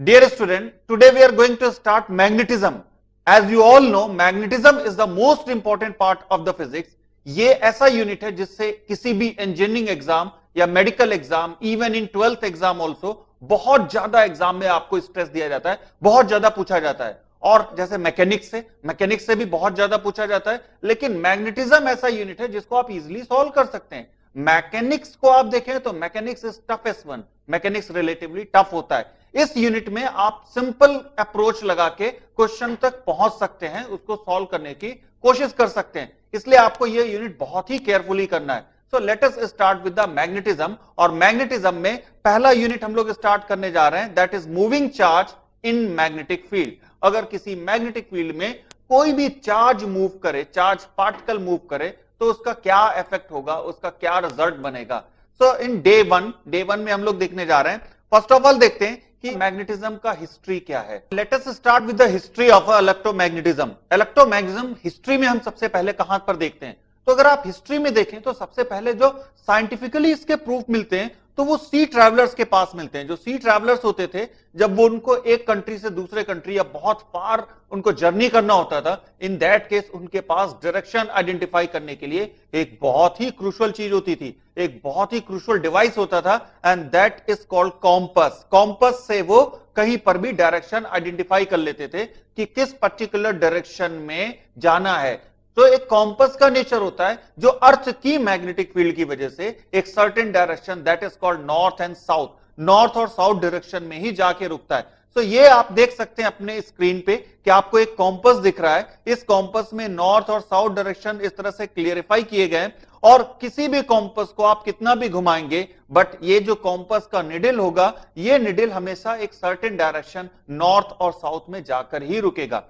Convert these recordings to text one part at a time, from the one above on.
Dear student, today we are going to start magnetism. As you all know, magnetism is the most important part of the physics. ये ऐसा unit है जिससे किसी भी engineering exam या medical exam, even in 12th exam also, बहुत ज्यादा exam में आपको स्ट्रेस दिया जाता है, बहुत ज्यादा पूछा जाता है। और जैसे मैकेनिक्स से भी बहुत ज्यादा पूछा जाता है, लेकिन मैग्नेटिज्म ऐसा यूनिट है जिसको आप इजिली सॉल्व कर सकते हैं। मैकेनिक्स को आप देखें तो mechanics is toughest one, mechanics relatively tough होता है। इस यूनिट में आप सिंपल अप्रोच लगा के क्वेश्चन तक पहुंच सकते हैं, उसको सॉल्व करने की कोशिश कर सकते हैं, इसलिए आपको यह यूनिट बहुत ही केयरफुली करना है। So let us start with the magnetism. और मैग्नेटिज्म में पहला यूनिट हम लोग स्टार्ट करने जा रहे हैं, that is moving charge in magnetic field. अगर किसी मैग्नेटिक फील्ड में कोई भी चार्ज मूव करे, चार्ज पार्टिकल मूव करे, तो उसका क्या इफेक्ट होगा, उसका क्या रिजल्ट बनेगा। सो इन डे वन में हम लोग देखने जा रहे हैं। फर्स्ट ऑफ ऑल देखते हैं कि मैग्नेटिज्म का हिस्ट्री क्या है। Let us start with the history of electromagnetism. Electromagnetism history में हम सबसे पहले कहां पर देखते हैं, तो अगर आप हिस्ट्री में देखें तो सबसे पहले जो साइंटिफिकली इसके प्रूफ मिलते हैं तो वो सी ट्रैवलर्स के पास मिलते हैं। जो सी ट्रैवलर्स होते थे, जब वो उनको एक कंट्री से दूसरे कंट्री या बहुत फार उनको जर्नी करना होता था, इन दैट केस उनके पास डायरेक्शन आइडेंटिफाई करने के लिए एक बहुत ही क्रूशियल चीज होती थी, एक बहुत ही क्रूशियल डिवाइस होता था, and that is called compass. Compass से वो कहीं पर भी डायरेक्शन आइडेंटिफाई कर लेते थे कि किस पर्टिकुलर डायरेक्शन में जाना है। तो एक कॉम्पस का नेचर होता है जो अर्थ की मैग्नेटिक फील्ड की वजह से एक certain direction, that is called north and south, north और साउथ डायरेक्शन में ही जाके रुकता है। तो ये आप देख सकते हैं अपने स्क्रीन पे कि आपको एक कॉम्पस दिख रहा है। इस कॉम्पस में नॉर्थ और साउथ डायरेक्शन इस तरह से क्लियरिफाई किए गए, और किसी भी कॉम्पस को आप कितना भी घुमाएंगे, बट ये जो कॉम्पस का निडल होगा, ये निडल हमेशा एक सर्टेन डायरेक्शन नॉर्थ और साउथ में जाकर ही रुकेगा।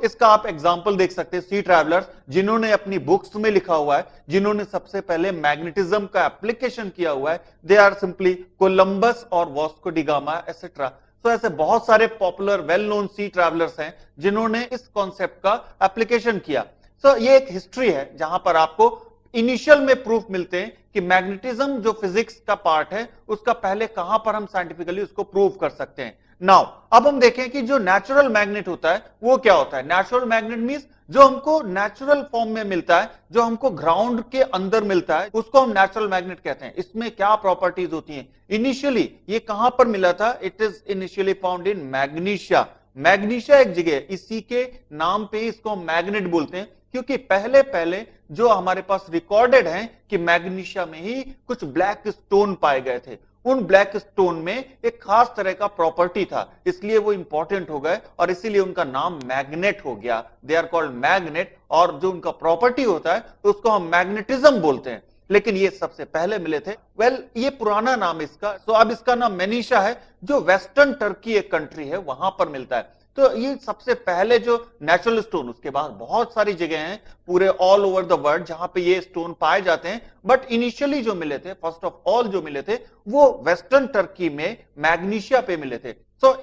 इसका आप एग्जांपल देख सकते हैं, सी ट्रैवलर्स जिन्होंने अपनी बुक्स में लिखा हुआ है, जिन्होंने सबसे पहले मैग्नेटिज्म का एप्लीकेशन किया हुआ है, दे आर सिंपली कोलंबस और वास्को डी गामा एसेट्रा। तो ऐसे बहुत सारे पॉपुलर वेल नोन सी ट्रैवलर्स हैं जिन्होंने इस कॉन्सेप्ट का एप्लीकेशन किया। ये एक हिस्ट्री है जहां पर आपको इनिशियल में प्रूफ मिलते हैं कि मैग्नेटिज्म जो फिजिक्स का पार्ट है, उसका पहले कहां पर हम साइंटिफिकली उसको प्रूव कर सकते हैं। नाउ अब हम देखें कि जो नेचुरल मैग्नेट होता है वो क्या होता है। नेचुरल मैग्नेट मींस जो हमको नेचुरल फॉर्म में मिलता है, जो हमको ग्राउंड के अंदर मिलता है, उसको हम नेचुरल मैग्नेट कहते हैं। इसमें क्या प्रॉपर्टीज होती हैं, इनिशियली ये कहां पर मिला था, it is initially found in magnesia. Magnesia एक जगह, इसी के नाम पे इसको हम मैग्नेट बोलते हैं, क्योंकि पहले पहले जो हमारे पास रिकॉर्डेड है कि मैग्नीशिया में ही कुछ ब्लैक स्टोन पाए गए थे। उन ब्लैक स्टोन में एक खास तरह का प्रॉपर्टी था, इसलिए वो इंपॉर्टेंट हो गए और इसीलिए उनका नाम मैग्नेट हो गया। दे आर कॉल्ड मैग्नेट, और जो उनका प्रॉपर्टी होता है तो उसको हम मैग्नेटिज्म बोलते हैं। लेकिन ये सबसे पहले मिले थे। ये पुराना नाम इसका, तो अब इसका नाम मेनीशा है, जो वेस्टर्न टर्की एक कंट्री है वहां पर मिलता है। तो ये सबसे पहले जो नेचुरल स्टोन, उसके बाद बहुत सारी जगह हैं पूरे ऑल ओवर द वर्ल्ड जहां पे ये स्टोन पाए जाते हैं, बट इनिशियली जो मिले थे, फर्स्ट ऑफ ऑल जो मिले थे, वो वेस्टर्न टर्की में मैग्नीशिया पे मिले थे।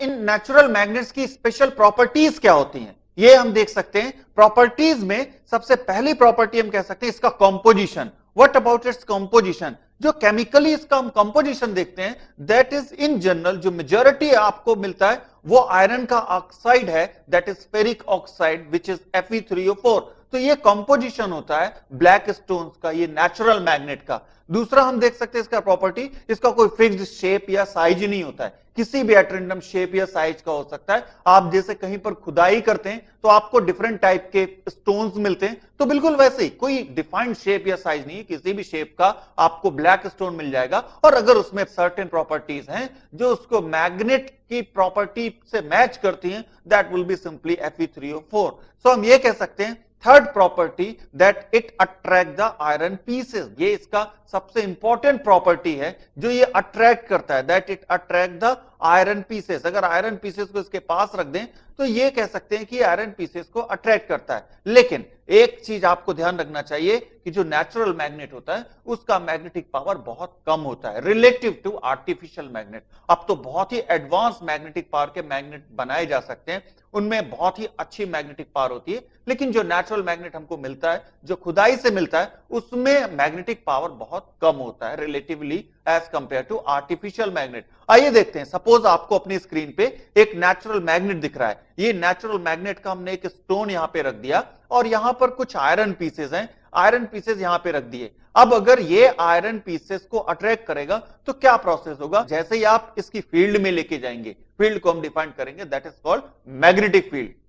इन नेचुरल मैग्नेट्स की स्पेशल प्रॉपर्टीज क्या होती हैं, ये हम देख सकते हैं। प्रॉपर्टीज में सबसे पहली प्रॉपर्टी हम कह सकते हैं इसका composition. What about its composition, जो केमिकली इसका हम कंपोजिशन देखते हैं, दैट इज इन जनरल जो मेजॉरिटी आपको मिलता है वो आयरन का ऑक्साइड है, that is ferric oxide which is Fe3O4। तो ये कंपोजिशन होता है ब्लैक स्टोन्स का, ये नेचुरल मैग्नेट का। दूसरा हम देख सकते हैं इसका प्रॉपर्टी, इसका कोई फिक्स्ड शेप या साइज नहीं होता है, किसी भी एट रैंडम शेप या साइज का हो सकता है। आप जैसे कहीं पर खुदाई करते हैं तो आपको डिफरेंट टाइप के स्टोन्स मिलते हैं, तो बिल्कुल वैसे ही कोई डिफाइंड शेप या साइज नहीं, किसी भी शेप का आपको ब्लैक स्टोन मिल जाएगा। और अगर उसमें सर्टेन प्रॉपर्टीज हैं जो उसको मैग्नेट की प्रॉपर्टी से मैच करती हैं, that will be simply Fe3O4। हम ये कह सकते हैं third property, that it attract the iron pieces. ये इसका सबसे इंपॉर्टेंट प्रॉपर्टी है जो ये अट्रैक्ट करता है, that it attract the iron pieces. अगर आयरन पीसेस को इसके पास रख दें तो ये कह सकते हैं कि आयरन पीसेस को अट्रैक्ट करता है। लेकिन एक चीज आपको ध्यान रखना चाहिए कि जो नेचुरल मैग्नेट होता है उसका मैग्नेटिक पावर बहुत कम होता है रिलेटिव टू आर्टिफिशियल मैग्नेट। अब तो बहुत ही एडवांस मैग्नेटिक पावर के मैग्नेट बनाए जा सकते हैं, उनमें बहुत ही अच्छी मैग्नेटिक पावर होती है, लेकिन जो नेचुरल मैग्नेट हमको मिलता है, जो खुदाई से मिलता है, उसमें मैग्नेटिक पावर बहुत कम होता है relatively as compare to artificial magnet. आइए देखते हैं, सपोज आपको अपनी स्क्रीन पे एक नेचुरल मैग्नेट दिख रहा है। ये नेचुरल मैग्नेट का हमने एक स्टोन यहां पे रख दिया और यहां पर कुछ आयरन पीसेस हैं, आयरन पीसेस यहां पे रख दिए। अब अगर ये आयरन पीसेस को अट्रैक्ट करेगा तो क्या प्रोसेस होगा? जैसे ही आप इसकी फील्ड में लेके जाएंगे, फील्ड को हम डिफाइन करेंगे, that is called magnetic field.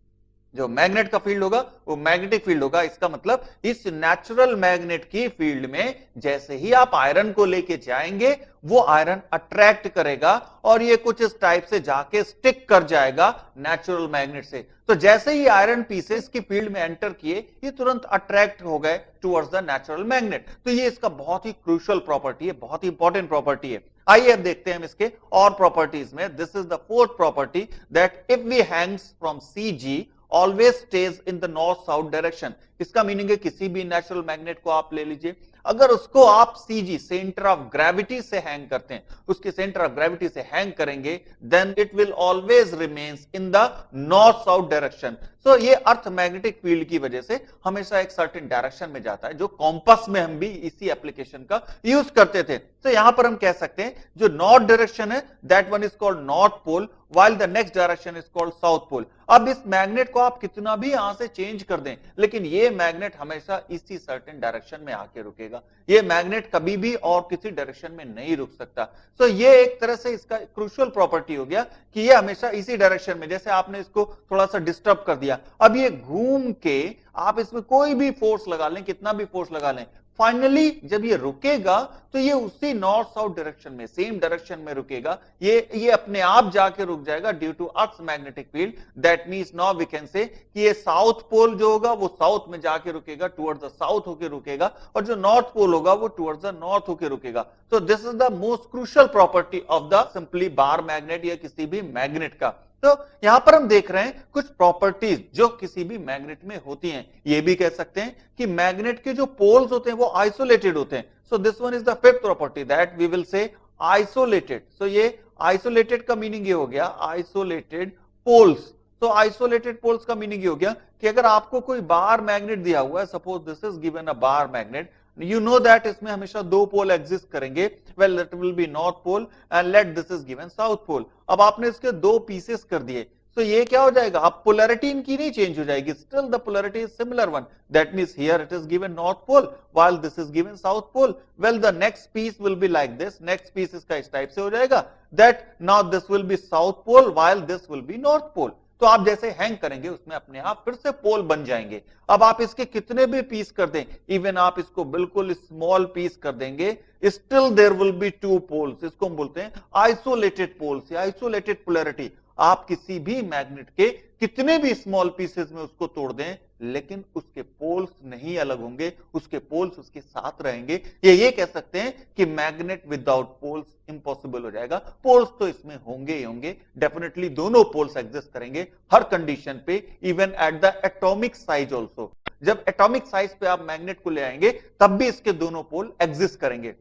जो मैग्नेट का फील्ड होगा वो मैग्नेटिक फील्ड होगा। इसका मतलब इस नेचुरल मैग्नेट की फील्ड में जैसे ही आप आयरन को लेके जाएंगे, वो आयरन अट्रैक्ट करेगा और ये कुछ इस टाइप से जाके स्टिक कर जाएगा नेचुरल मैग्नेट से। तो जैसे ही आयरन पीसेस की फील्ड में एंटर किए, ये तुरंत अट्रैक्ट हो गए टुवर्ड्स द नेचुरल मैग्नेट। तो ये इसका बहुत ही क्रूशियल प्रॉपर्टी है, बहुत ही इंपॉर्टेंट प्रॉपर्टी है। आइए अब देखते हैं हम इसके और प्रॉपर्टीज में। This is the fourth property, that if we hangs from CG always stays in the north south direction. इसका मीनिंग है किसी भी नेचुरल मैग्नेट को आप ले लीजिए, अगर उसको आप CG सेंटर ऑफ ग्रेविटी से हैंग करते हैं, उसके सेंटर ऑफ ग्रेविटी से हैंग करेंगे, then it will always remains in the north south direction. So ये अर्थ मैग्नेटिक फील्ड की वजह से हमेशा एक सर्टेन डायरेक्शन में जाता है, जो कॉम्पस में हम भी इसी एप्लीकेशन का यूज करते थे। तो यहां पर हम कह सकते हैं जो नॉर्थ डायरेक्शन है, that one is called north pole, while the next direction is called south pole। अब इस मैग्नेट को आप कितना भी यहां से चेंज कर दें, लेकिन ये मैग्नेट हमेशा इसी सर्टेन डायरेक्शन में आके रुकेगा। ये मैग्नेट कभी भी और किसी डायरेक्शन में नहीं रुक सकता। सो ये एक तरह से इसका क्रूशियल प्रॉपर्टी हो गया कि ये हमेशा इसी डायरेक्शन में, जैसे आपने इसको थोड़ा सा डिस्टर्ब कर दिया, अब ये घूम के आप इसमें कोई भी फोर्स लगा लें, कितना भी फोर्स लगा लें, फाइनली जब ये रुकेगा तो ये उसी नॉर्थ साउथ डायरेक्शन में, सेम डायरेक्शन में रुकेगा। ये अपने आप जाके रुक जाएगा due to earth magnetic field. That means now we can say कि ये साउथ पोल जो होगा वो साउथ में जाके रुकेगा, टुवर्ड्स द साउथ होके रुकेगा, और जो नॉर्थ पोल होगा वो टुवर्ड्स द नॉर्थ होके रुकेगा। तो this is the most crucial property of the simply bar magnet या किसी भी मैग्नेट का। तो यहां पर हम देख रहे हैं कुछ प्रॉपर्टीज जो किसी भी मैग्नेट में होती हैं। ये भी कह सकते हैं कि मैग्नेट के जो पोल्स होते हैं वो आइसोलेटेड होते हैं। So this one is the fifth property, that we will say isolated. So ये आइसोलेटेड का मीनिंग ये हो गया आइसोलेटेड पोल्स। तो आइसोलेटेड पोल्स का मीनिंग ये हो गया कि अगर आपको कोई बार मैग्नेट दिया हुआ है, suppose this is given a bar magnet, you know that इसमें हमेशा दो पोल एग्जिस्ट करेंगे, well that will be north pole and let this is given south pole। अब आपने इसके दो पीसेस कर दिए, तो ये क्या हो जाएगा, अब पोलैरिटी इनकी नहीं चेंज हो जाएगी, still the polarity is similar one. That means here it is given north pole while this is given south pole। well the next piece will be like this, next piece इसका इस type से हो जाएगा, that now this will be south pole while this will be north pole। तो आप जैसे hang करेंगे उसमें अपने आप फिर से पोल बन जाएंगे। अब आप इसके कितने भी पीस कर दें, इवन आप इसको बिल्कुल स्मॉल पीस कर देंगे, still there will be two poles. इसको हम बोलते हैं आइसोलेटेड पोल्स या आइसोलेटेड पोलैरिटी। आप किसी भी मैग्नेट के कितने भी स्मॉल पीसेस में उसको तोड़ दें, लेकिन उसके पोल्स नहीं अलग होंगे, उसके पोल्स उसके साथ रहेंगे। ये कह सकते हैं कि मैग्नेट विदाउट पोल्स इंपॉसिबल हो जाएगा। पोल्स तो इसमें होंगे ही होंगे, डेफिनेटली दोनों पोल्स एग्जिस्ट करेंगे हर कंडीशन पे, even at the atomic size also. जब एटॉमिक साइज पे आप मैग्नेट को ले आएंगे तब भी इसके दोनों पोल एग्जिस्ट करेंगे।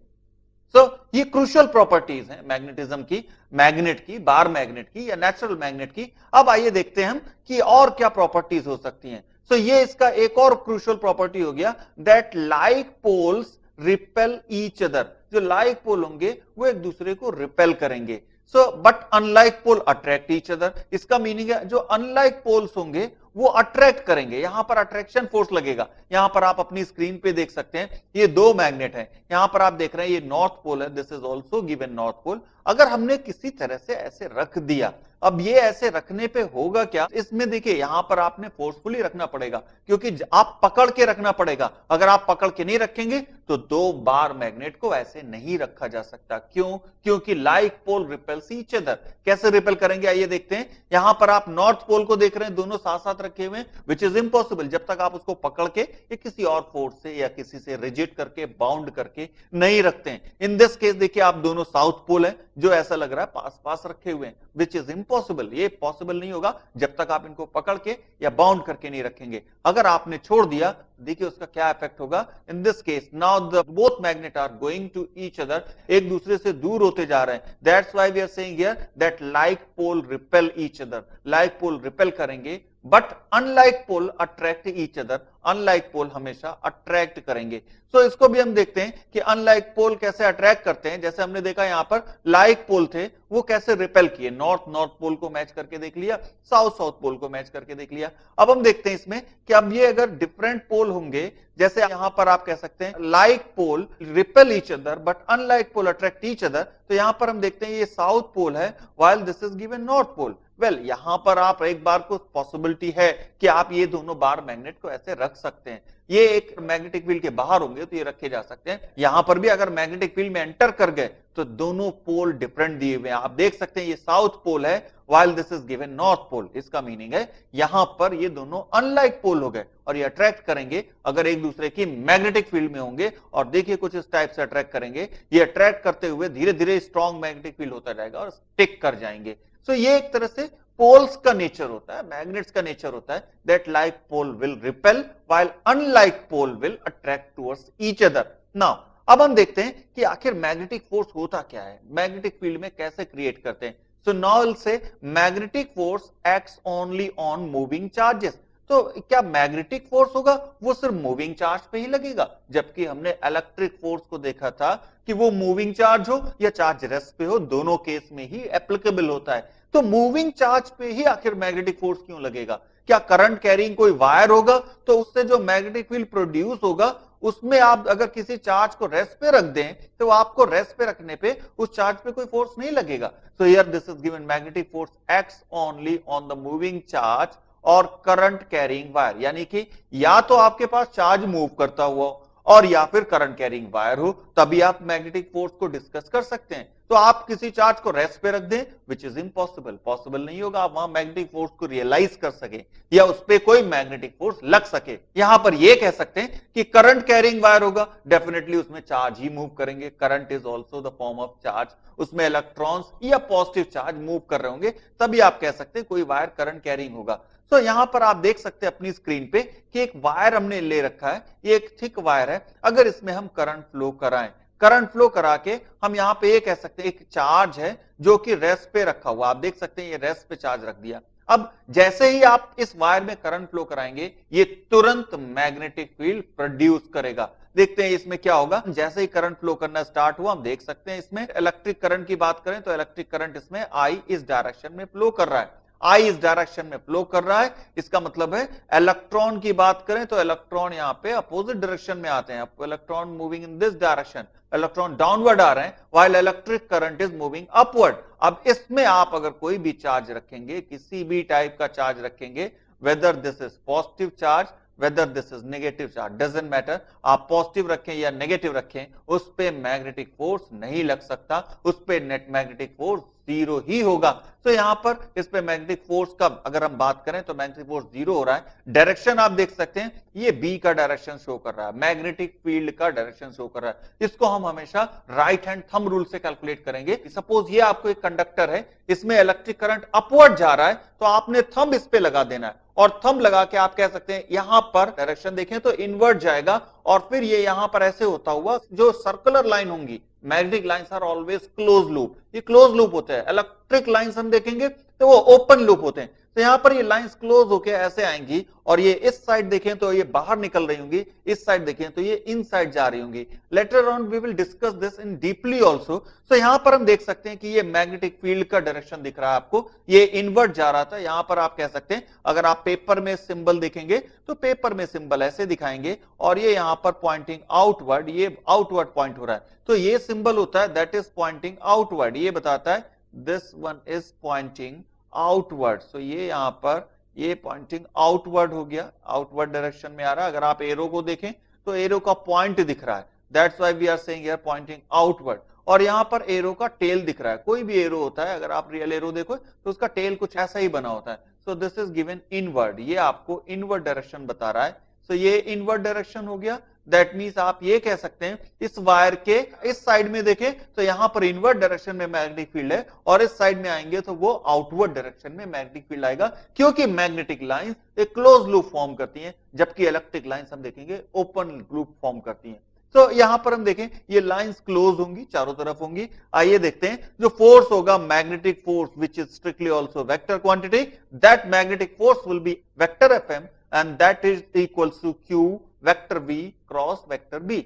ये क्रूशियल प्रॉपर्टीज हैं मैग्नेटिज्म की, मैग्नेट की, बार मैग्नेट की या नेचुरल मैग्नेट की। अब आइए देखते हैं हम कि और क्या प्रॉपर्टीज हो सकती हैं। ये इसका एक और क्रूशियल प्रॉपर्टी हो गया, that like poles repel each other. जो लाइक पोल होंगे वो एक दूसरे को रिपेल करेंगे। But unlike pole attract each other. इसका मीनिंग है जो अनलाइक पोल्स होंगे वो अट्रैक्ट करेंगे, यहां पर अट्रैक्शन फोर्स लगेगा। यहां पर आप अपनी स्क्रीन पे देख सकते हैं, ये दो मैग्नेट हैं, यहां पर आप देख रहे हैं ये नॉर्थ पोल है, this is also given north pole. अगर हमने किसी तरह से ऐसे रख दिया, अब ये ऐसे रखने पे होगा क्या, इसमें देखिए यहां पर आपने फोर्सफुली रखना पड़ेगा, क्योंकि आप पकड़ के रखना पड़ेगा। अगर आप पकड़ के नहीं रखेंगे तो दो बार मैग्नेट को ऐसे नहीं रखा जा सकता। क्यों? क्योंकि like pole repels each other. कैसे रिपेल करेंगे आइए देखते हैं। यहां पर आप नॉर्थ पोल को देख रहे हैं, दोनों साथ साथ रखे हुए, विच इज इम्पॉसिबल जब तक आप उसको पकड़ के या किसी और फोर्स से या किसी से रिजिड करके, बाउंड करके नहीं रखते हैं। इन दिस केस देखिए आप दोनों साउथ पोल है, जो ऐसा लग रहा है पास पास रखे हुए हैं, विच इज इम्पॉसिबल। ये पॉसिबल नहीं होगा जब तक आप इनको पकड़ के या बाउंड करके नहीं रखेंगे। अगर आपने छोड़ दिया, देखिए उसका क्या इफेक्ट होगा। In this case now the both magnet are going to each other, एक दूसरे से दूर होते जा रहे हैं। That's why we are saying here that like pole repel each other. Like pole repel करेंगे, but unlike pole attract each other. Unlike pole हमेशा अट्रैक्ट करेंगे। सो इसको भी हम देखते हैं कि अनलाइक पोल कैसे अट्रैक्ट करते हैं। जैसे हमने देखा यहां पर लाइक पोल थे, वो कैसे रिपेल किए, नॉर्थ नॉर्थ पोल को मैच करके देख लिया, साउथ साउथ पोल को मैच करके देख लिया। अब हम देखते हैं इसमें कि अब ये अगर डिफरेंट पोल होंगे, जैसे यहां पर आप कह सकते हैं like pole repel each other but unlike pole attract each other, तो यहां पर हम देखते हैं ये साउथ पोल है while this is given north pole. Well यहां पर आप एक बार को पॉसिबिलिटी है कि आप ये दोनों बार मैग्नेट को ऐसे रख सकते हैं, ये एक मैग्नेटिक फील्ड के बाहर होंगे तो ये रखे जा सकते हैं। यहां पर भी अगर मैग्नेटिक फील्ड में एंटर कर गए तो दोनों पोल डिफरेंट दिए हुए हैं। आप देख सकते हैं ये साउथ पोल है while this is given north pole. इसका मीनिंग है यहां पर ये दोनों अनलाइक पोल हो गए और ये अट्रैक्ट करेंगे अगर एक दूसरे की मैग्नेटिक फील्ड में होंगे। और देखिए कुछ इस टाइप से अट्रैक्ट करेंगे, ये अट्रैक्ट करते हुए धीरे धीरे स्ट्रॉन्ग मैग्नेटिक फील्ड होता जाएगा और स्टिक कर जाएंगे। सो ये एक तरह से पोल्स का नेचर होता है, मैग्नेट्स का नेचर होता है that like pole will repel while unlike pole will attract towards each other. Now अब हम देखते हैं कि आखिर मैग्नेटिक फोर्स होता क्या है, मैग्नेटिक फील्ड में कैसे क्रिएट करते हैं। So now will say magnetic force acts only on moving charges. तो क्या मैग्नेटिक फोर्स होगा वो सिर्फ मूविंग चार्ज पे ही लगेगा, जबकि हमने इलेक्ट्रिक फोर्स को देखा था कि वो मूविंग चार्ज हो या चार्ज रेस्ट पे हो, दोनों केस में ही एप्लीकेबल होता है। तो मूविंग चार्ज पे ही आखिर मैग्नेटिक फोर्स क्यों लगेगा? क्या करंट कैरिंग कोई वायर होगा तो उससे जो मैग्नेटिक फील्ड प्रोड्यूस होगा उसमें आप अगर किसी चार्ज को रेस्ट पे रख दें तो आपको रेस्ट पे रखने पे उस चार्ज पे कोई फोर्स नहीं लगेगा। So here this is given magnetic force acts only on the moving charge और करंट कैरिंग वायर, यानी कि या तो आपके पास चार्ज मूव करता हुआ और या फिर करंट कैरिंग वायर हो, तभी आप मैग्नेटिक फोर्स को डिस्कस कर सकते हैं। तो आप किसी चार्ज को रेस्ट पे रख दें विच इज इम्पॉसिबल, पॉसिबल नहीं होगा आप वहां मैग्नेटिक फोर्स को रियलाइज कर सके या उस पर कोई मैग्नेटिक फोर्स लग सके। यहां पर यह कह सकते हैं कि करंट कैरिंग वायर होगा, डेफिनेटली उसमें चार्ज ही मूव करेंगे, current is also the form of charge, उसमें इलेक्ट्रॉन्स या पॉजिटिव चार्ज मूव कर रहे होंगे, तभी आप कह सकते हैं कोई वायर करंट कैरिंग होगा। तो यहां पर आप देख सकते हैं अपनी स्क्रीन पे कि एक वायर हमने ले रखा है, ये एक थिक वायर है। अगर इसमें हम करंट फ्लो कराएं, करंट फ्लो करा के हम यहां पे ये कह सकते हैं एक चार्ज है जो कि रेस्ट पे रखा हुआ, आप देख सकते हैं ये रेस्ट पे चार्ज रख दिया। अब जैसे ही आप इस वायर में करंट फ्लो कराएंगे ये तुरंत मैग्नेटिक फील्ड प्रोड्यूस करेगा। देखते हैं इसमें क्या होगा। जैसे ही करंट फ्लो करना स्टार्ट हुआ हम देख सकते हैं इसमें इलेक्ट्रिक करंट की बात करें तो इलेक्ट्रिक करंट इसमें आई इस डायरेक्शन में फ्लो कर रहा है, आई इस डायरेक्शन में फ्लो कर रहा है। इसका मतलब है इलेक्ट्रॉन की बात करें तो इलेक्ट्रॉन यहां पे अपोजिट डायरेक्शन में आते हैं, electron moving in this direction, electron downward आ रहे हैं while electric current is moving upward. अब इसमें आप अगर कोई भी चार्ज रखेंगे, किसी भी टाइप का चार्ज रखेंगे, whether this is positive charge whether this is negative charge doesn't matter, आप पॉजिटिव रखें या नेगेटिव रखें उस पे मैग्नेटिक फोर्स नहीं लग सकता, उस पे नेट मैग्नेटिक फोर्स जीरो ही होगा। तो यहां पर इस पे मैग्नेटिक फोर्स का अगर हम बात करें तो मैग्नेटिक फोर्स जीरो हो रहा है। डायरेक्शन आप देख सकते हैं ये बी का डायरेक्शन शो कर रहा है, मैग्नेटिक फील्ड का डायरेक्शन शो कर रहा है। इसको हम हमेशा राइट हैंड थंब रूल से कैलकुलेट करेंगे। सपोज ये आपको एक कंडक्टर है, इसमें इलेक्ट्रिक करंट अपवर्ड जा रहा है तो आपने थंब इस पे लगा देना है और थंब लगा के आप कह सकते हैं यहां पर डायरेक्शन देखें तो इनवर्ट जाएगा और फिर ये यहां पर ऐसे होता हुआ जो सर्कुलर लाइन होंगी, magnetic lines are always close loop, ये क्लोज लूप होते हैं। इलेक्ट्रिक लाइंस हम देखेंगे तो वो ओपन लूप होते हैं। तो यहां पर ये लाइंस क्लोज होके ऐसे आएंगी और ये इस साइड देखें तो ये बाहर निकल रही होंगी, इस साइड देखें तो ये इन साइड जा रही होंगी। Later on we will discuss this in deeply also. So यहां पर हम देख सकते हैं कि ये मैग्नेटिक फील्ड का डायरेक्शन दिख रहा है आपको, ये इनवर्ट जा रहा था। यहां पर आप कह सकते हैं अगर आप पेपर में सिंबल देखेंगे तो पेपर में सिंबल ऐसे दिखाएंगे और ये यहां पर पॉइंटिंग आउटवर्ड, ये आउटवर्ड पॉइंट हो रहा है तो ये सिंबल होता है दैट इज पॉइंटिंग आउटवर्ड, ये बताता है this one is pointing outward. So ये यहां पर ये पॉइंटिंग आउटवर्ड हो गया, आउटवर्ड डायरेक्शन में आ रहा है। अगर आप एरो को देखें तो एरो का पॉइंट दिख रहा है, that's why we are saying here pointing outward. और यहां पर एरो का टेल दिख रहा है, कोई भी एरो होता है अगर आप रियल एरो देखो तो उसका टेल कुछ ऐसा ही बना होता है। So this is given inward, ये आपको इनवर्ड डायरेक्शन बता रहा है। सो ये इनवर्ड डायरेक्शन हो गया। दैट मींस आप ये कह सकते हैं इस वायर के इस साइड में देखें तो यहां पर इनवर्ड डायरेक्शन में मैग्नेटिक फील्ड है और इस साइड में आएंगे तो वो आउटवर्ड डायरेक्शन में मैग्नेटिक फील्ड आएगा, क्योंकि मैग्नेटिक लाइंस एक क्लोज लूप फॉर्म करती हैं जबकि इलेक्ट्रिक लाइंस हम देखेंगे ओपन लूप फॉर्म करती हैं। तो यहां पर हम देखें ये लाइंस क्लोज होंगी, चारों तरफ होंगी। आइए देखते हैं जो फोर्स होगा magnetic force which is strictly also vector quantity, that magnetic force will B vector FM and that is equals to q vector v cross vector b.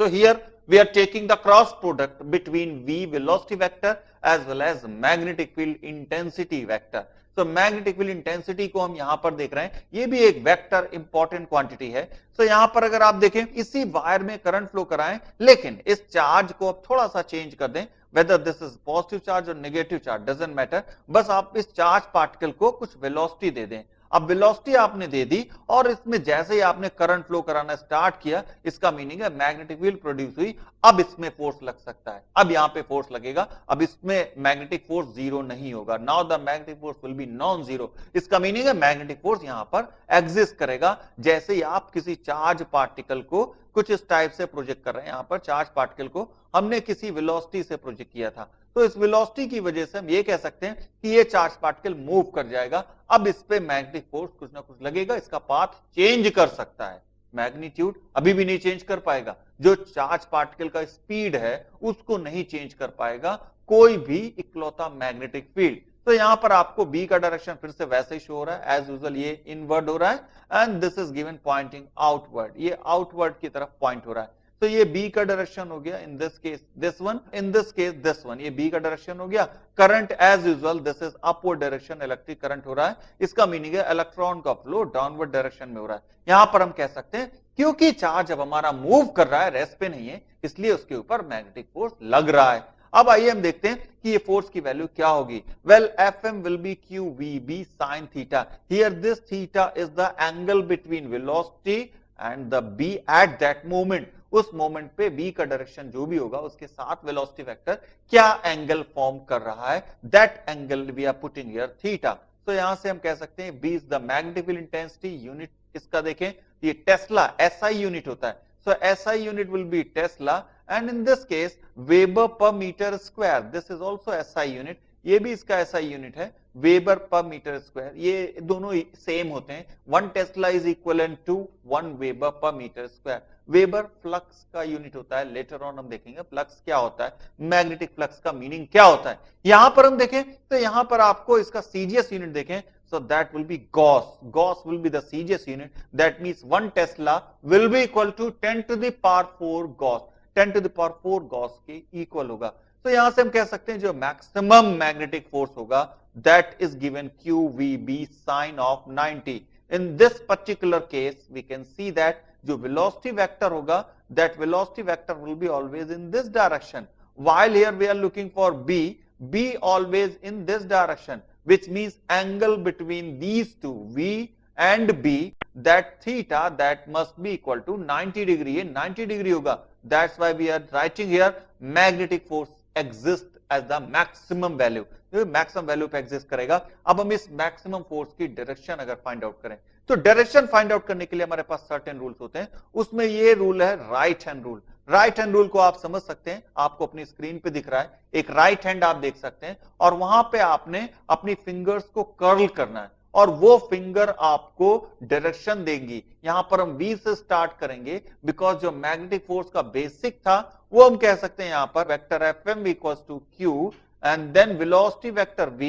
So here we are taking the cross product between v velocity vector as well as magnetic field intensity vector. तो magnetic field intensity को हम यहां पर देख रहे हैं, ये भी एक वेक्टर इंपॉर्टेंट क्वांटिटी है. तो यहां पर अगर आप देखें इसी वायर में करंट फ्लो कराएं, लेकिन इस चार्ज को अब थोड़ा सा चेंज कर दें, whether this is positive charge और नेगेटिव चार्ज डजंट मैटर, बस आप इस चार्ज पार्टिकल को कुछ वेलोसिटी दे दें. अब वेलोसिटी आपने दे दी और इसमें जैसे ही आपने करंट फ्लो कराना स्टार्ट किया, इसका मीनिंग है मैग्नेटिक फील्ड प्रोड्यूस हुई. अब इसमें फोर्स लग सकता है, अब यहां पे फोर्स लगेगा, अब इसमें मैग्नेटिक फोर्स जीरो नहीं होगा. Now the magnetic force will B non zero. इसका मीनिंग है मैग्नेटिक फोर्स यहां पर एग्जिस्ट करेगा. जैसे ही आप किसी चार्ज पार्टिकल को कुछ इस टाइप से प्रोजेक्ट कर रहे हैं, यहां पर चार्ज पार्टिकल को हमने किसी वेलोसिटी से प्रोजेक्ट किया था, तो इस वेलोसिटी की वजह से हम ये कह सकते हैं कि ये चार्ज पार्टिकल मूव कर जाएगा. अब इस पे मैग्नेटिक फोर्स कुछ ना कुछ लगेगा, इसका पाथ चेंज कर सकता है. मैग्नीट्यूड अभी भी नहीं चेंज कर पाएगा, जो चार्ज पार्टिकल का स्पीड है उसको नहीं चेंज कर पाएगा कोई भी इकलौता मैग्नेटिक फील्ड. तो यहां पर आपको बी का डायरेक्शन फिर से वैसे ही शो हो रहा है, एज यूजुअल ये इनवर्ड हो रहा है, and this is given pointing outward, ये आउटवर्ड की तरफ पॉइंट हो रहा है. तो ये बी का डायरेक्शन हो गया, in this case this one, in this case this one, ये बी का डायरेक्शन हो गया. Current as usual this is upward direction, electric current हो रहा है. इसका मीनिंग है इलेक्ट्रॉन का फ्लो डाउनवर्ड डायरेक्शन में हो रहा है. यहां पर हम कह सकते हैं क्योंकि चार्ज अब हमारा मूव कर रहा है, रेस्ट पे नहीं है, इसलिए उसके ऊपर मैग्नेटिक फोर्स लग रहा है. अब आइए हम देखते हैं कि ये फोर्स की वैल्यू क्या होगी. Well Fm will be Q V B sine theta. Here this theta is the angle between velocity and the B at that moment. उस मोमेंट पे बी का डायरेक्शन जो भी होगा उसके साथ वेलोसिटी वेक्टर क्या एंगल फॉर्म कर रहा है, that angle we are putting here theta. तो यहां से हम कह सकते हैं B is the magnetic field intensity. Unit इसका देखें, ये टेस्ला एसआई यूनिट होता है. So SI unit will be Tesla, and in this case Weber per meter square. This is also SI unit. ये भी इसका SI यूनिट है, Weber per meter square. ये दोनों सेम होते हैं. 1 Tesla is equivalent to 1 Weber per meter square. Weber flux का unit होता है. लेटर ऑन हम देखेंगे फ्लक्स क्या होता है, मैग्नेटिक फ्लक्स का मीनिंग क्या होता है. यहां पर हम देखें तो यहां पर आपको इसका सीजीएस यूनिट देखें, so that will be Gauss. Gauss will be the CGS unit. That means 1 Tesla will be equal to 10 to the power 4 Gauss. 10 to the power 4 Gauss के इक्वल होगा. तो यहां से हम कह सकते हैं जो मैक्सिमम मैग्नेटिक फोर्स होगा that is given QVB sin of 90. In this particular case we can see that जो velocity vector होगा, that velocity vector will be always in this direction, while here we are looking for B always in this direction, which means angle between these two V and B, that theta that must be equal to 90 degree. ये 90 degree होगा. That's why we are writing here magnetic force exists as the maximum value. Maximum value पे exist करेगा. अब हम इस maximum force की direction अगर find out करें, तो डायरेक्शन फाइंड आउट करने के लिए हमारे पास सर्टेन रूल्स होते हैं. उसमें ये रूल है right hand rule. Right hand rule को आप समझ सकते हैं, आपको अपनी स्क्रीन पे दिख रहा है. एक राइट हैंड आप देख सकते हैं और वहां पे आपने अपनी फिंगर्स को कर्ल करना है और वो फिंगर आपको डायरेक्शन देंगी. यहां पर हम V से स्टार्ट करेंगे बिकॉज जो मैग्नेटिक फोर्स का बेसिक था वो हम कह सकते हैं यहां पर vector Fm equals to Q and then velocity vector V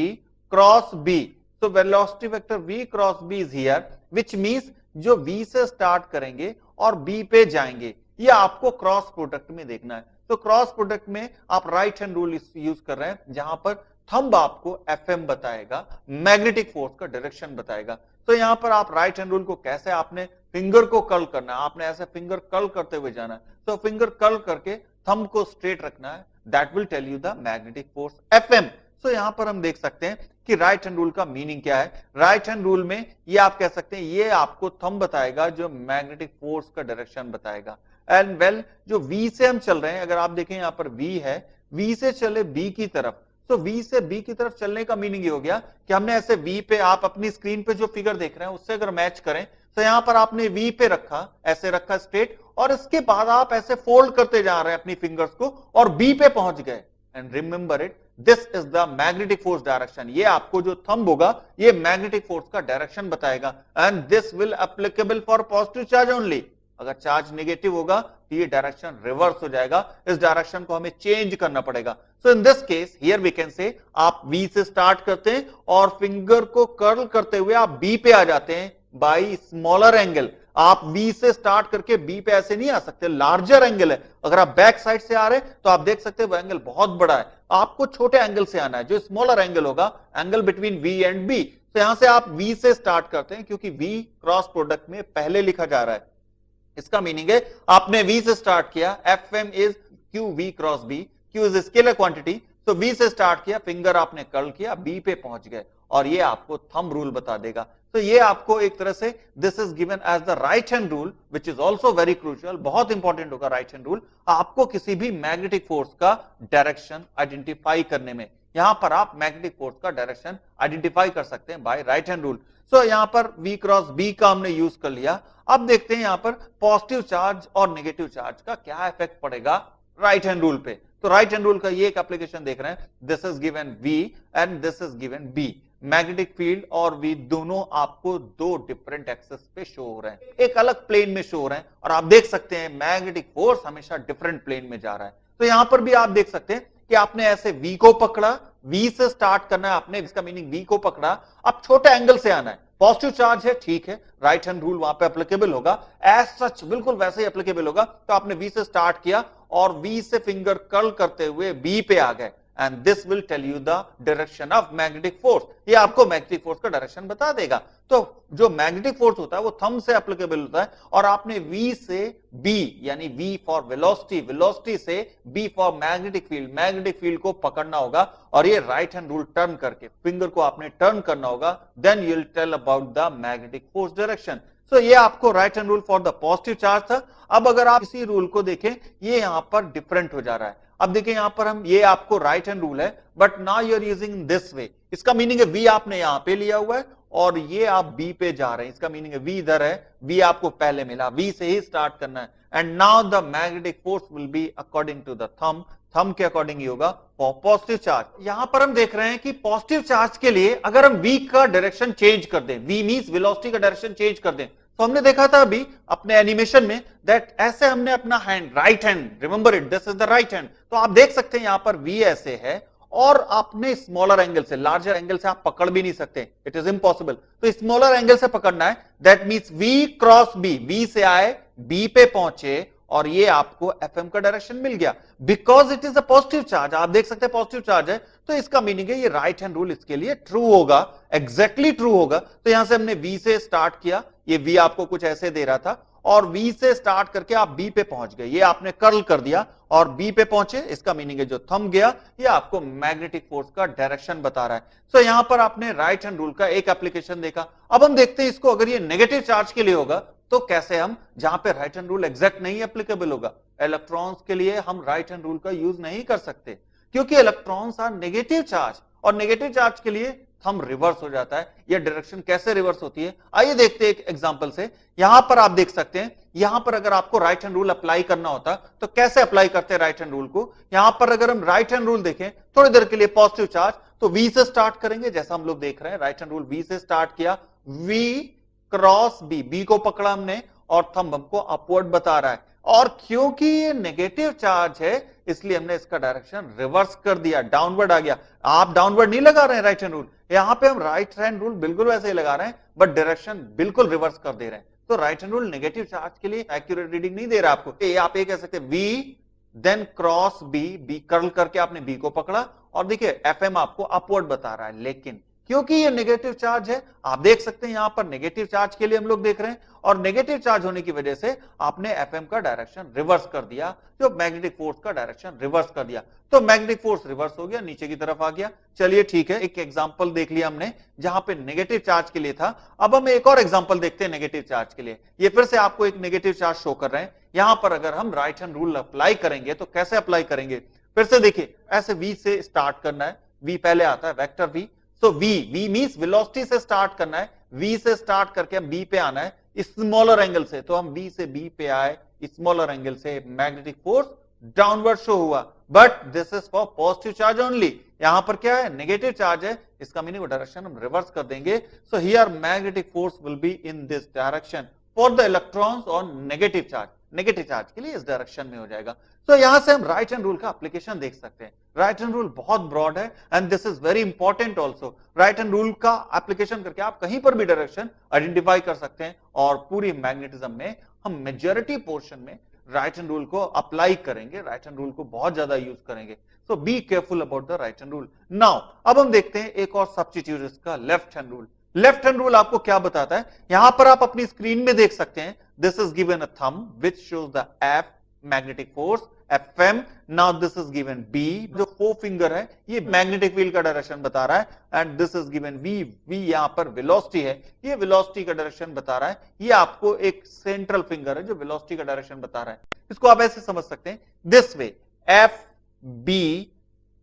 cross B. So velocity vector V cross B is here, which means जो V से स्टार्ट करेंगे और B पे जाएंगे, ये आपको क्रॉस प्रोडक्ट में देखना है. तो क्रॉस प्रोडक्ट में आप राइट हैंड रूल यूज कर रहे हैं, जहां पर थंब आपको Fm बताएगा, मैग्नेटिक फोर्स का डायरेक्शन बताएगा. तो यहां पर आप राइट हैंड रूल को कैसे, आपने फिंगर को कर्ल करना है, आपने ऐसे फिंगर कर्ल करते हुए जाना है. तो फिंगर कर्ल करके थंब को स्ट्रेट रखना है. That will tell you the magnetic force Fm. So यहां पर हम देख सकते हैं कि राइट हैंड रूल का मीनिंग क्या है. राइट हैंड रूल में ये आप कह सकते हैं ये आपको थंब बताएगा जो मैग्नेटिक फोर्स का डायरेक्शन बताएगा. एंड वेल जो V से हम चल रहे हैं, अगर आप देखें यहां पर V है, V से चले B की तरफ. तो V से B की तरफ चलने का मीनिंग ये हो गया कि हमने ऐसे V पे, आप अपनी स्क्रीन पे जो फिगर देख रहे हैं उससे अगर मैच करें, तो यहां पर आपने V पे रखा, ऐसे रखा स्ट्रेट, और इसके बाद आप ऐसे फोल्ड करते जा रहे हैं अपनी फिंगर्स को और B पे पहुंच गए. And remember it, this is the magnetic force direction. ये आपको जो थंब होगा ये मैग्नेटिक फोर्स का डायरेक्शन बताएगा. And this will applicable for positive charge only. अगर चार्ज नेगेटिव होगा तो ये डायरेक्शन रिवर्स हो जाएगा, इस डायरेक्शन को हमें चेंज करना पड़ेगा. So in this case here we can say आप V से स्टार्ट करते हैं और फिंगर को कर्ल करते हुए आप B पे आ जाते हैं. By smaller angle. आप V से स्टार्ट करके B पे ऐसे नहीं आ सकते, लार्जर एंगल है। अगर आप बैक साइड से आ रहे तो आप देख सकते हैं वो एंगल बहुत बड़ा है, आपको छोटे एंगल से आना है, जो स्मॉलर एंगल होगा, angle between V and B। तो यहां से आप V से स्टार्ट करते हैं, क्योंकि V क्रॉस प्रोडक्ट में पहले लिखा जा रहा है। इसका मीनिंग है आपने V से स्टार्ट किया, FM is QV cross B, Q is scalar quantity, तो V से स्टार्ट किया, फिंगर आपने कर्ल किया, B पे पहुंच गए, और ये आपको थंब रूल बता देगा। तो ये आपको एक तरह से this is given as the right hand rule, which is also very crucial, बहुत इंपॉर्टेंट होगा राइट हैंड रूल आपको किसी भी मैग्नेटिक फोर्स का डायरेक्शन आइडेंटिफाई करने में। यहां पर आप मैग्नेटिक फोर्स का डायरेक्शन आइडेंटिफाई कर सकते हैं by right hand rule. So यहां पर V क्रॉस B का हमने यूज कर लिया। अब देखते हैं यहां पर पॉजिटिव चार्ज और नेगेटिव चार्ज का क्या इफेक्ट पड़ेगा राइट हैंड रूल पे। तो राइट हैंड रूल का ये एक एप्लीकेशन देख रहे हैं, this is given V and this is given B। Magnetic field और V दोनों आपको दो डिफरेंट एक्सेस पे शो हो रहे हैं, एक अलग प्लेन में शो हो रहे हैं, और आप देख सकते हैं मैग्नेटिक फोर्स हमेशा डिफरेंट प्लेन में जा रहा है। तो यहां पर भी आप देख सकते हैं कि आपने ऐसे V को पकड़ा, V से स्टार्ट करना है आपने, इसका मीनिंग V को पकड़ा, अब छोटे एंगल से आना है, पॉजिटिव चार्ज है, ठीक है, राइट हैंड रूल वहां पे एप्लीकेबल होगा, एज सच बिल्कुल वैसे ही एप्लीकेबल होगा। तो आपने V से स्टार्ट किया और V से फिंगर कर्ल करते हुए B पे आ गए, and this will tell you the direction of magnetic force. ये आपको मैग्नेटिक फोर्स का डायरेक्शन बता देगा। तो जो मैग्नेटिक फोर्स होता है वो थंब से एप्लीकेबल होता है, और आपने V से B यानी V फॉर वेलोसिटी, वेलोसिटी से B for magnetic field, magnetic field को पकड़ना होगा, और ये राइट हैंड रूल टर्न करके फिंगर को आपने टर्न करना होगा, then you will tell about the magnetic force direction. So ये आपको right hand rule for the positive charge था। अब अगर आप इसी रूल को देखें, ये यहां पर डिफरेंट हो जा रहा है। अब देखिए यहां पर हम, ये आपको राइट हैंड रूल है, but now you are using this way. इसका मीनिंग है V आपने यहां पे लिया हुआ है और ये आप B पे जा रहे हैं, इसका मीनिंग है V इधर है, V आपको पहले मिला, V से ही स्टार्ट करना है, and now the magnetic force will be according to the thumb, thumb के अकॉर्डिंग ही होगा फॉर पॉजिटिव चार्ज। यहां पर हम देख रहे हैं कि पॉजिटिव चार्ज के लिए अगर हम V का डायरेक्शन चेंज कर दें, V मींस वेलोसिटी का डायरेक्शन चेंज कर दें, तो हमने देखा था अभी अपने एनिमेशन में दैट ऐसे हमने अपना hand, right hand, remember it, this is the right hand, तो आप देख सकते हैं यहां पर V ऐसे है, और आपने स्मॉलर एंगल से, लार्जर एंगल से आप पकड़ भी नहीं सकते, इट इज इंपॉसिबल। तो स्मॉलर एंगल से पकड़ना है, that means V cross B, V से आए B पे पहुंचे, और ये आपको FM का डायरेक्शन मिल गया, because it is a positive charge. आप देख सकते हैं पॉजिटिव चार्ज है, तो इसका मीनिंग है ये राइट हैंड रूल इसके लिए ट्रू होगा, एग्जैक्टली ट्रू होगा। तो यहां से हमने V से स्टार्ट किया, ये V आपको कुछ ऐसे दे रहा था, और V से स्टार्ट करके आप B पे पहुंच गए, ये आपने कर्ल कर दिया और B पे पहुंचे, इसका मीनिंग है जो थंब गया ये आपको मैग्नेटिक फोर्स का डायरेक्शन बता रहा है। सो यहां पर आपने राइट हैंड रूल का एक एप्लीकेशन देखा। अब हम देखते हैं इसको, अगर ये नेगेटिव चार्ज के लिए होगा तो कैसे हम, जहां पे राइट हैंड रूल एग्जैक्ट नहीं एप्लीकेबल होगा, इलेक्ट्रॉन्स के लिए हम राइट हैंड रूल का यूज नहीं कर सकते, क्योंकि इलेक्ट्रॉन्स आर नेगेटिव चार्ज, और नेगेटिव चार्ज के लिए थंब रिवर्स हो जाता है। यह डायरेक्शन कैसे रिवर्स होती है, आइए देखते हैं एक एग्जांपल से। यहां पर आप देख सकते हैं, यहां पर अगर आपको राइट हैंड रूल अप्लाई करना होता तो कैसे अप्लाई करते हैं राइट हैंड रूल को। यहां पर अगर हम राइट हैंड रूल देखें थोड़ी देर के लिए, पॉजिटिव चार्ज, तो V से स्टार्ट करेंगे, जैसा हम लोग देख रहे हैं राइट हैंड रूल V से स्टार्ट किया, V क्रॉस B, B को पकड़ा हमने, और थंब हमको अपवर्ड बता रहा है, और क्योंकि ये नेगेटिव चार्ज है इसलिए हमने इसका डायरेक्शन रिवर्स कर दिया, डाउनवर्ड आ गया। आप डाउनवर्ड नहीं लगा रहे हैं राइट हैंड रूल, यहां पे हम राइट हैंड रूल बिल्कुल वैसे ही लगा रहे हैं, बट डायरेक्शन बिल्कुल रिवर्स कर दे रहे हैं। तो right hand rule negative charge के लिए एक्यूरेट रीडिंग नहीं दे रहा आपको। ये आप ये कह सकते हैं V then cross B, B curl करके आपने B को पकड़ा, और देखिए FM आपको अपवर्ड बता रहा है, लेकिन क्योंकि ये नेगेटिव चार्ज है, आप देख सकते हैं यहां पर नेगेटिव चार्ज के लिए हम लोग देख रहे हैं, और नेगेटिव चार्ज होने की वजह से आपने FM का डायरेक्शन रिवर्स कर दिया, जो मैग्नेटिक फोर्स का डायरेक्शन रिवर्स कर दिया, तो मैग्नेटिक फोर्स रिवर्स हो गया, नीचे की तरफ आ गया। चलिए ठीक है, एक एग्जांपल देख लिया हमने जहां पे नेगेटिव चार्ज के लिए था। अब हम एक और एग्जांपल देखते हैं नेगेटिव चार्ज के लिए। ये फिर से आपको एक नेगेटिव चार्ज शो कर रहे हैं। यहां पर अगर हम राइट हैंड रूल अप्लाई करेंगे तो कैसे अप्लाई करेंगे, फिर से देखिए, ऐसे V से स्टार्ट करना है, V पहले आता है, वेक्टर V, सो V मींस वेलोसिटी से स्टार्ट करना है, V से स्टार्ट करके हम B पे आना है स्मॉलर एंगल से, तो हम V से B पे आए स्मॉलर एंगल से, मैग्नेटिक फोर्स डाउनवर्ड शो हुआ, but this is for positive charge only. यहां पर क्या है, नेगेटिव चार्ज है, इसका मीनिंग डायरेक्शन हम रिवर्स कर देंगे। So here magnetic force will be in this direction for the electrons on negative charge. Negative charge के लिए इस डायरेक्शन में हो जाएगा। तो यहां से हम राइट हैंड रूल का एप्लीकेशन देख सकते हैं। राइट हैंड रूल बहुत ब्रॉड है and this is very important also. Right hand rule का एप्लीकेशन करके आप कहीं पर भी डायरेक्शन आइडेंटिफाई कर सकते हैं और पूरी मैग्नेटिज्म में हम मेजॉरिटी पोर्शन में राइट हैंड रूल को अप्लाई करेंगे, राइट हैंड रूल को बहुत ज्यादा यूज करेंगे। So be careful about the right hand rule. Now अब हम देखते हैं एक और सब्स्टिट्यूट इसका, left hand rule. Left hand rule आपको क्या बताता है, यहां पर आप अपनी स्क्रीन में देख सकते हैं, this is given a thumb which shows the F magnetic force Fm, now this is given B, जो फोर फिंगर है ये मैग्नेटिक फील्ड का डायरेक्शन बता रहा है, and this is given V, V यहां पर वेलोसिटी है, ये वेलोसिटी का डायरेक्शन बता रहा है, ये आपको एक सेंट्रल फिंगर है जो वेलोसिटी का डायरेक्शन बता रहा है। इसको आप ऐसे समझ सकते हैं this way, F, B,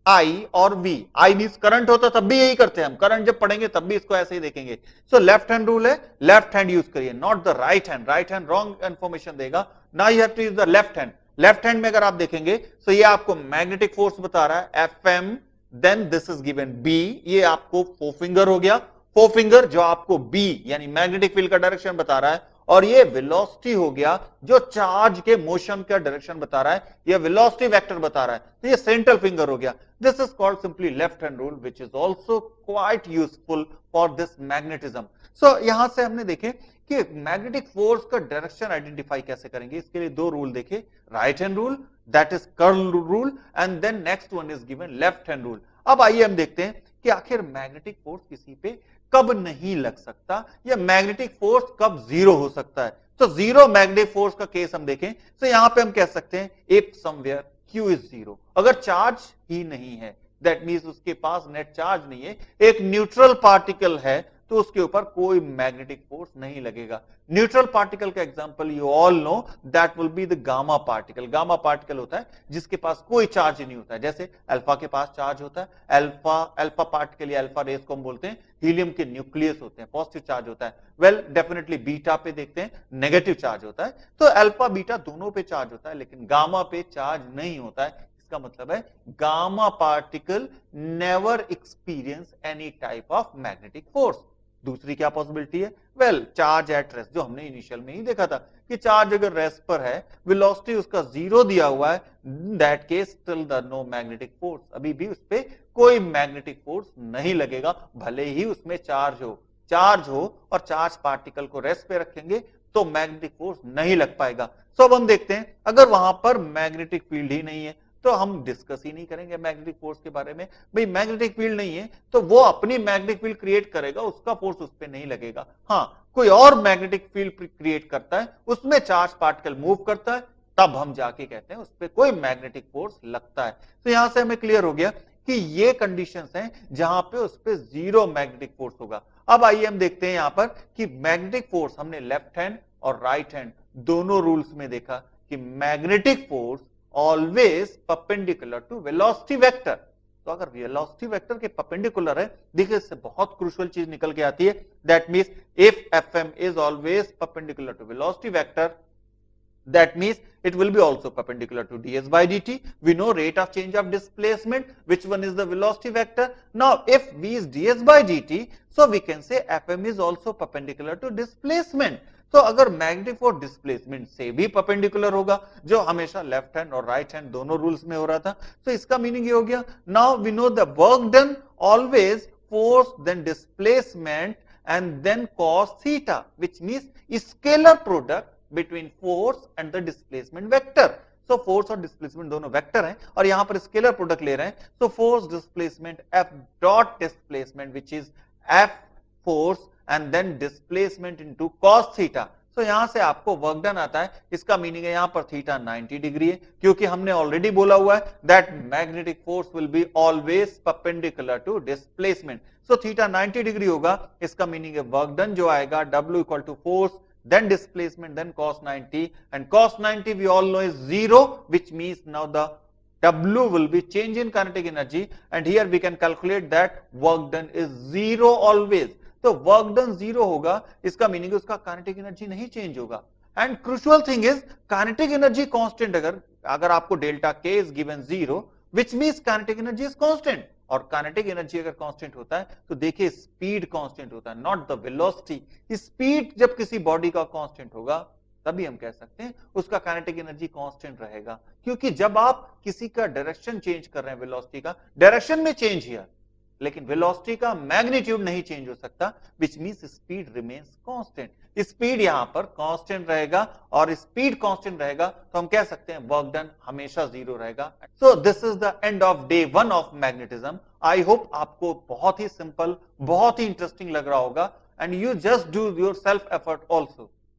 I और V। I मींस करंट होता तब भी यही करते हैं हम, करंट जब पढ़ेंगे तब भी इसको ऐसे ही देखेंगे। सो लेफ्ट हैंड रूल है, लेफ्ट हैंड यूज करिए, not the right hand. Right hand wrong information देगा। Now you have to use the left hand. Left hand में अगर आप देखेंगे तो ये आपको मैग्नेटिक फोर्स बता रहा है Fm, then this is given B, ये आपको फोर फिंगर हो गया, फोर फिंगर जो आपको B यानी मैग्नेटिक फील्ड का डायरेक्शन बता रहा है, और ये वेलोसिटी हो गया जो चार्ज के मोशन का डायरेक्शन बता रहा है, ये वेलोसिटी वेक्टर बता रहा है, तो ये सेंट्रल फिंगर हो गया। This is called simply left hand rule which is also quite useful for this magnetism. So यहां से हमने देखे कि मैग्नेटिक फोर्स का डायरेक्शन आइडेंटिफाई कैसे करेंगे, इसके लिए दो रूल देखे, right hand rule that is curl rule, and then next one is given left hand rule. अब आइए हम देखते हैं कि आखिर मैग्नेटिक फोर्स किसी पे कब नहीं लग सकता या मैग्नेटिक फोर्स कब जीरो हो सकता है। तो जीरो मैग्नेटिक फोर्स का केस हम देखें तो यहां पे हम कह सकते हैं if somewhere Q is zero, अगर चार्ज ही नहीं है, दैट मींस उसके पास नेट चार्ज नहीं है, एक न्यूट्रल पार्टिकल है, तो उसके ऊपर कोई मैग्नेटिक फोर्स नहीं लगेगा। न्यूट्रल पार्टिकल का example you all know that will be the gamma particle. Gamma particle होता है जिसके पास कोई चार्ज नहीं होता है, जैसे अल्फा के पास चार्ज होता है, अल्फा पार्टिकल या अल्फा रेस को हम बोलते हैं, हीलियम के न्यूक्लियस होते हैं, पॉजिटिव चार्ज होता है। वेल डेफिनेटली बीटा पे देखते हैं नेगेटिव चार्ज होता है, तो अल्फा बीटा दोनों पे चार्ज होता है, लेकिन गामा पे चार्ज नहीं होता है। इसका मतलब है gamma particle never experience any type of magnetic force. दूसरी क्या पॉसिबिलिटी है, वेल चार्ज एट रेस्ट, जो हमने इनिशियल में ही देखा था कि चार्ज अगर रेस्ट पर है, वेलोसिटी उसका जीरो दिया हुआ है, that case still the no magnetic force, अभी भी उस पे कोई मैग्नेटिक फोर्स नहीं लगेगा, भले ही उसमें चार्ज हो और चार्ज पार्टिकल को रेस्ट पे रखेंगे तो मैग्नेटिक फोर्स नहीं लग पाएगा। सो अब हम देखते हैं अगर वहां पर मैग्नेटिक फील्ड ही नहीं है तो हम डिस्कस ही नहीं करेंगे मैग्नेटिक फोर्स के बारे में। भाई मैग्नेटिक फील्ड नहीं है तो वो अपनी मैग्नेटिक फील्ड क्रिएट करेगा, उसका फोर्स उस पर नहीं लगेगा। हाँ, कोई और मैग्नेटिक फील्ड क्रिएट करता है, उसमें चार्ज पार्टिकल मूव करता है, तब हम जाके कहते हैं उस पर कोई मैग्नेटिक फोर्स लगता है। तो यहां से हमें क्लियर हो गया कि ये कंडीशंस हैं जहां पे उस पर जीरो मैग्नेटिक फोर्स होगा। अब आइए हम देखते हैं यहां पर कि मैग्नेटिक फोर्स हमने लेफ्ट हैंड और राइट हैंड दोनों रूल्स में देखा कि magnetic force always perpendicular to velocity vector. तो अगर वेलोसिटी वेक्टर के परपेंडिकुलर है, देखिए इससे बहुत क्रूशियल चीज निकल के आती है, that means if Fm is always perpendicular to velocity vector, that means it will be also perpendicular to ds by dt. We know rate of change of displacement, which one is the velocity vector. Now if v is ds by dt, so we can say Fm is also perpendicular to displacement. तो अगर magnetic force displacement से भी perpendicular होगा, जो हमेशा left hand और right hand दोनों rules में हो रहा था, तो इसका मीनिंग ये हो गया, now we know the work done always force then displacement and then cos theta, which means scalar product between force and the displacement vector. So force और displacement दोनों वेक्टर हैं और यहां पर स्केलर प्रोडक्ट ले रहे हैं, so force displacement F dot displacement which is F force and then displacement into cos theta. So यहां से आपको वर्क डन आता है, इसका मीनिंग है यहां पर थीटा 90 डिग्री है, क्योंकि हमने ऑलरेडी बोला हुआ है that magnetic force will be always perpendicular to displacement. So theta 90 degree होगा, इसका मीनिंग है वर्क डन जो आएगा W equal to force then displacement then cos 90, and cos 90 we all know is 0, which means now the W will be change in kinetic energy, and here we can calculate that work done is 0 always. तो work done 0 होगा, इसका meaning उसका kinetic energy नहीं change होगा। And crucial thing is kinetic energy constant, अगर आपको delta K is given 0, which means kinetic energy is constant, और kinetic energy अगर कांस्टेंट होता है तो देखिए स्पीड कांस्टेंट होता है, नॉट द वेलोसिटी। स्पीड जब किसी बॉडी का कांस्टेंट होगा तभी हम कह सकते हैं उसका काइनेटिक एनर्जी कांस्टेंट रहेगा, क्योंकि जब आप किसी का डायरेक्शन चेंज कर रहे हैं, वेलोसिटी का डायरेक्शन में चेंज हियर, लेकिन वेलोसिटी का मैग्नीट्यूड नहीं चेंज हो सकता, which means speed remains constant. Speed यहां पर कांस्टेंट रहेगा, और स्पीड कांस्टेंट रहेगा तो हम कह सकते हैं वर्क डन हमेशा जीरो रहेगा। So this is the end of day 1 of magnetism. I hope आपको बहुत ही सिंपल, बहुत ही इंटरेस्टिंग लग रहा होगा, and you just do your self effort also.